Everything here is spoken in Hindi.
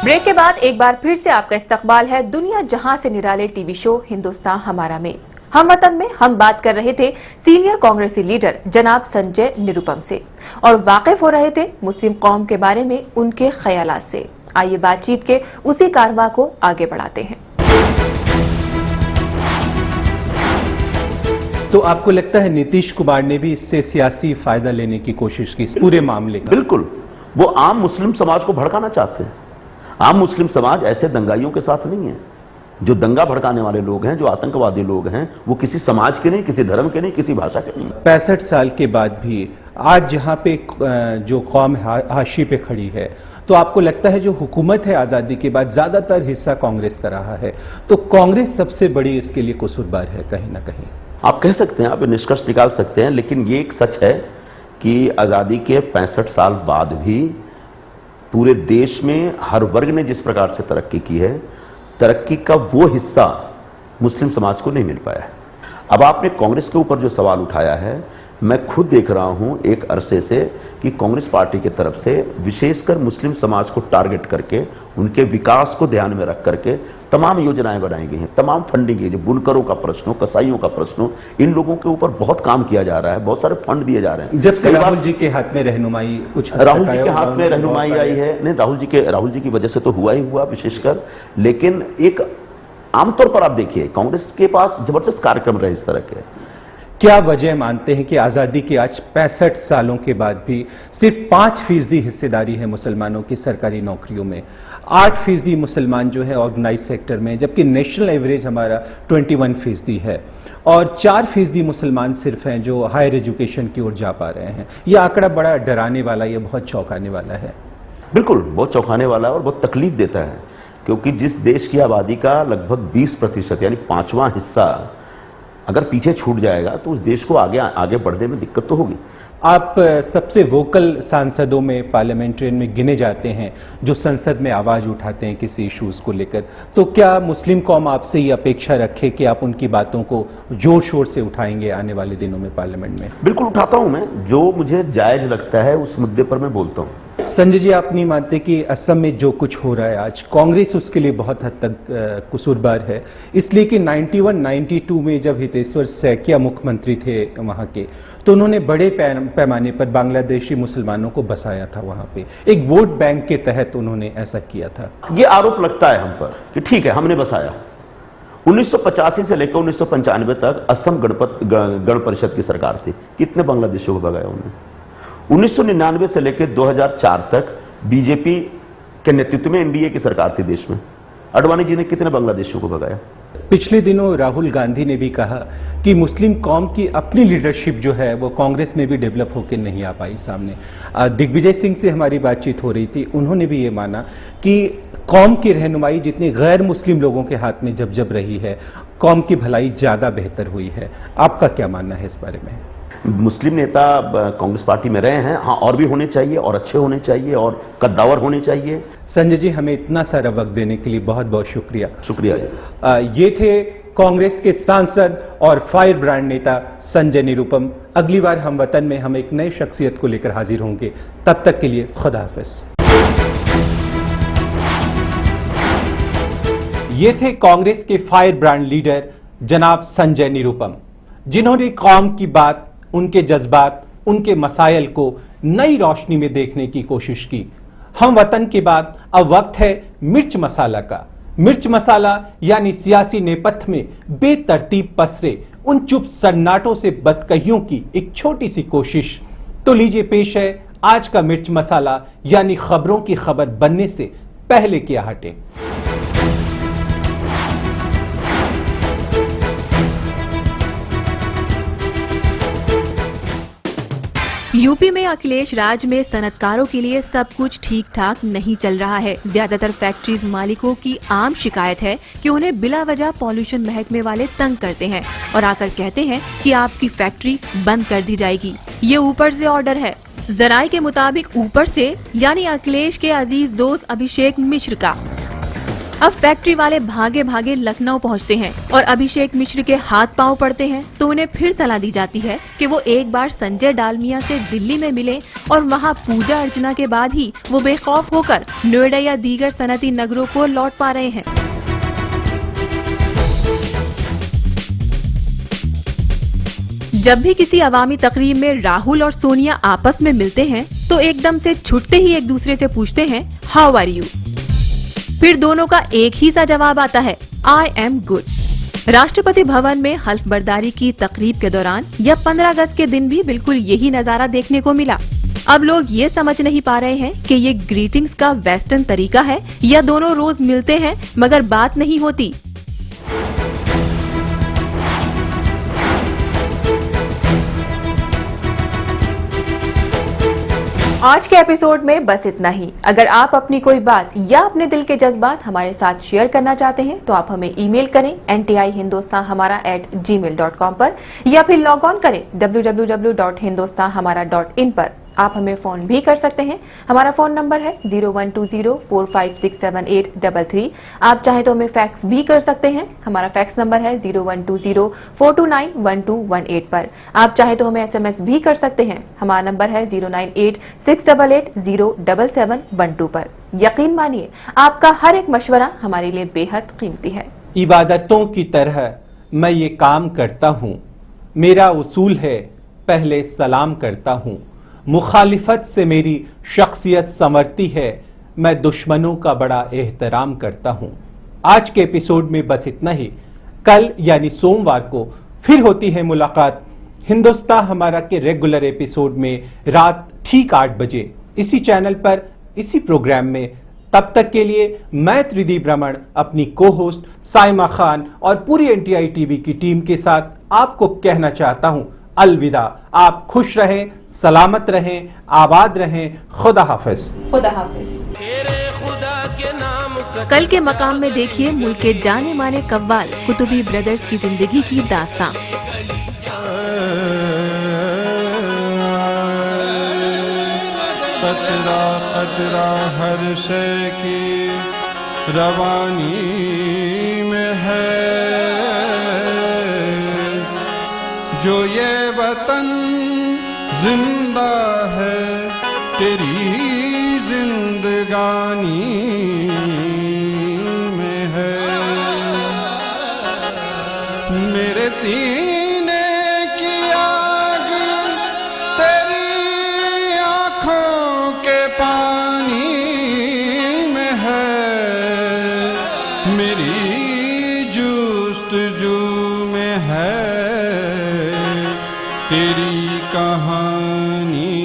ब्रेक के बाद एक बार फिर से आपका इस्तकबाल है दुनिया जहां से निराले टीवी शो हिंदुस्तान हमारा में। हम वतन में हम बात कर रहे थे सीनियर कांग्रेसी लीडर जनाब संजय निरुपम से और वाकिफ हो रहे थे मुस्लिम कौम के बारे में उनके ख्यालात से। आइए बातचीत के उसी कारवा को आगे बढ़ाते हैं। तो आपको लगता है नीतीश कुमार ने भी इससे सियासी फायदा लेने की कोशिश की पूरे मामले का? बिल्कुल, वो आम मुस्लिम समाज को भड़काना चाहते हैं। आम मुस्लिम समाज ऐसे दंगाइयों के साथ नहीं है। जो दंगा भड़काने वाले लोग हैं, जो आतंकवादी लोग हैं, वो किसी समाज के नहीं, किसी धर्म के नहीं, किसी भाषा के नहीं। 65 साल के बाद भी आज जहां पे जो कौम हाशी पे खड़ी है, तो आपको लगता है जो हुकूमत है आज़ादी के बाद ज़्यादातर हिस्सा कांग्रेस का रहा है, तो कांग्रेस सबसे बड़ी इसके लिए कसूरवार है कहीं ना कहीं? आप कह सकते हैं, आप निष्कर्ष निकाल सकते हैं, लेकिन ये एक सच है कि आज़ादी के 65 साल बाद भी पूरे देश में हर वर्ग ने जिस प्रकार से तरक्की की है, तरक्की का वो हिस्सा मुस्लिम समाज को नहीं मिल पाया है। अब आपने कांग्रेस के ऊपर जो सवाल उठाया है, मैं खुद देख रहा हूं एक अरसे से कि कांग्रेस पार्टी की तरफ से विशेषकर मुस्लिम समाज को टारगेट करके उनके विकास को ध्यान में रख करके तमाम योजनाएं बनाई गई हैं, तमाम फंडिंग है। जो बुनकरों का प्रश्न हो, कसाईयों का प्रश्न हो, इन लोगों के ऊपर बहुत काम किया जा रहा है, बहुत सारे फंड दिए जा रहे हैं। जब से राहुल जी के हाथ में रहनुमाई कुछ राहुल जी के हाथ में रहनुमाई आई है, नहीं राहुल जी की वजह से तो हुआ ही हुआ विशेषकर, लेकिन एक आमतौर पर आप देखिए कांग्रेस के पास जबरदस्त कार्यक्रम रहे इस तरह के। क्या वजह मानते हैं कि आज़ादी के आज 65 सालों के बाद भी सिर्फ 5% हिस्सेदारी है मुसलमानों की सरकारी नौकरियों में, 8% मुसलमान जो है ऑर्गेनाइज सेक्टर में, जबकि नेशनल एवरेज हमारा 21% है, और 4% मुसलमान सिर्फ हैं जो हायर एजुकेशन की ओर जा पा रहे हैं? यह आंकड़ा बड़ा डराने वाला, यह बहुत चौंकाने वाला है। बिल्कुल, बहुत चौंकाने वाला और बहुत तकलीफ देता है, क्योंकि जिस देश की आबादी का लगभग 20% यानी 5वां हिस्सा अगर पीछे छूट जाएगा तो उस देश को आगे बढ़ने में दिक्कत तो होगी। आप सबसे वोकल सांसदों में, पार्लियामेंट्रियन में गिने जाते हैं जो संसद में आवाज उठाते हैं किसी इश्यूज को लेकर, तो क्या मुस्लिम कौम आपसे ये अपेक्षा रखे कि आप उनकी बातों को जोर शोर से उठाएंगे आने वाले दिनों में पार्लियामेंट में? बिल्कुल उठाता हूं मैं, जो मुझे जायज लगता है उस मुद्दे पर मैं बोलता हूं। संजय जी, आप नहीं मानते कि असम में जो कुछ हो रहा है आज, कांग्रेस उसके लिए बहुत हद तक कसूरवार है? इसलिए कि 91-92 में जब हितेश्वर सैकिया मुख्यमंत्री थे वहां के, तो उन्होंने बड़े पैमाने पर बांग्लादेशी मुसलमानों को बसाया था वहां पे, एक वोट बैंक के तहत उन्होंने ऐसा किया था। ये आरोप लगता है हम पर कि ठीक है हमने बसाया। 1985 से लेकर 1995 तक असम गण परिषद की सरकार थी, कितने बांग्लादेशियों को भगाया उन्होंने? 1999 से लेकर 2004 तक बीजेपी के नेतृत्व में एनडीए की सरकार थी देश में, अडवाणी जी ने कितने बांग्लादेशियों को भगाया? पिछले दिनों राहुल गांधी ने भी कहा कि मुस्लिम कौम की अपनी लीडरशिप जो है वो कांग्रेस में भी डेवलप होकर नहीं आ पाई सामने। दिग्विजय सिंह से हमारी बातचीत हो रही थी, उन्होंने भी ये माना कि कौम की रहनुमाई जितने गैर मुस्लिम लोगों के हाथ में जब रही है, कौम की भलाई ज्यादा बेहतर हुई है। आपका क्या मानना है इस बारे में? मुस्लिम नेता कांग्रेस पार्टी में रहे हैं, हाँ, और भी होने चाहिए, और अच्छे होने चाहिए, और कद्दावर होने चाहिए। संजय जी, हमें इतना सारा वक्त देने के लिए बहुत बहुत शुक्रिया। शुक्रिया जी। ये थे कांग्रेस के सांसद और फायर ब्रांड नेता संजय निरुपम। अगली बार हम वतन में हम एक नई शख्सियत को लेकर हाजिर होंगे, तब तक के लिए खुदा हाफिज। ये थे कांग्रेस के फायर ब्रांड लीडर जनाब संजय निरुपम, जिन्होंने कौम की बात, उनके जज्बात, उनके मसाइल को नई रोशनी में देखने की कोशिश की। हम वतन के बाद अब वक्त है मिर्च मसाला का। मिर्च मसाला यानी सियासी नेपथ्य में बेतरतीब पसरे उन चुप सन्नाटों से बदकहियों की एक छोटी सी कोशिश। तो लीजिए पेश है आज का मिर्च मसाला, यानी खबरों की खबर बनने से पहले क्या हटे। यूपी में अखिलेश राज में सनतकारों के लिए सब कुछ ठीक ठाक नहीं चल रहा है। ज्यादातर फैक्ट्रीज मालिकों की आम शिकायत है कि उन्हें बिला वजह पॉल्यूशन महकमे वाले तंग करते हैं और आकर कहते हैं कि आपकी फैक्ट्री बंद कर दी जाएगी। ये ऊपर से ऑर्डर है। जराये के मुताबिक ऊपर से यानी अखिलेश के अजीज दोस्त अभिषेक मिश्र का। अब फैक्ट्री वाले भागे भागे लखनऊ पहुंचते हैं और अभिषेक मिश्र के हाथ पांव पड़ते हैं तो उन्हें फिर सलाह दी जाती है कि वो एक बार संजय डालमिया से दिल्ली में मिले और वहां पूजा अर्चना के बाद ही वो बेखौफ होकर नोएडा या दीगर सनती नगरों को लौट पा रहे हैं। जब भी किसी अवामी तकरीब में राहुल और सोनिया आपस में मिलते हैं तो एकदम से छुटते ही एक दूसरे से पूछते हैं हाउ आर यू। फिर दोनों का एक ही सा जवाब आता है I am good. Rashtrapati Bhavan में हल्फ बर्दारी की तकरीब के दौरान या 15 अगस्त के दिन भी बिल्कुल यही नजारा देखने को मिला। अब लोग ये समझ नहीं पा रहे हैं कि ये ग्रीटिंग्स का वेस्टर्न तरीका है या दोनों रोज मिलते हैं मगर बात नहीं होती। आज के एपिसोड में बस इतना ही। अगर आप अपनी कोई बात या अपने दिल के जज्बात हमारे साथ शेयर करना चाहते हैं तो आप हमें ईमेल करें ntihindustanhamara@gmail.com पर या फिर लॉग ऑन करें www.hindustanhamara.in पर। आप हमें फोन भी कर सकते हैं। हमारा फोन नंबर है 0120456783। आप चाहे तो हमें फैक्स भी कर सकते हैं। हमारा फैक्स नंबर है 012042911218 पर। आप चाहे तो हमें SMS भी कर सकते हैं। हमारा नंबर है 09868807712 पर। यकीन मानिए आपका हर एक मशवरा हमारे लिए बेहद कीमती है। इबादतों की तरह मैं ये काम करता हूँ। मेरा उसूल है पहले सलाम करता हूँ। मुखालिफत से मेरी शख्सियत संवरती है। मैं दुश्मनों का बड़ा एहतराम करता हूँ। आज के एपिसोड में बस इतना ही। कल यानी सोमवार को फिर होती है मुलाकात हिंदुस्तान हमारा के रेगुलर एपिसोड में रात ठीक 8 बजे इसी चैनल पर इसी प्रोग्राम में। तब तक के लिए मैं त्रिदीप रमण अपनी को होस्ट साइमा खान और पूरी NTI टीवी की टीम के साथ आपको कहना चाहता हूं अलविदा। आप खुश रहें, सलामत रहें, आबाद रहें। खुदा हाफिज। खुदा हाफिज। कल के मकाम में देखिए मुल्क के जाने माने कव्वाल कुतुबी ब्रदर्स की जिंदगी की दास्तां। कतरा कतरा हर शय की रवानी में है। जो ये वतन जिंदा है तेरी जिंदगानी में है। मेरे सीने की आग तेरी आँखों के पानी में है। मेरी जुस्तजू में है तेरी कहानी।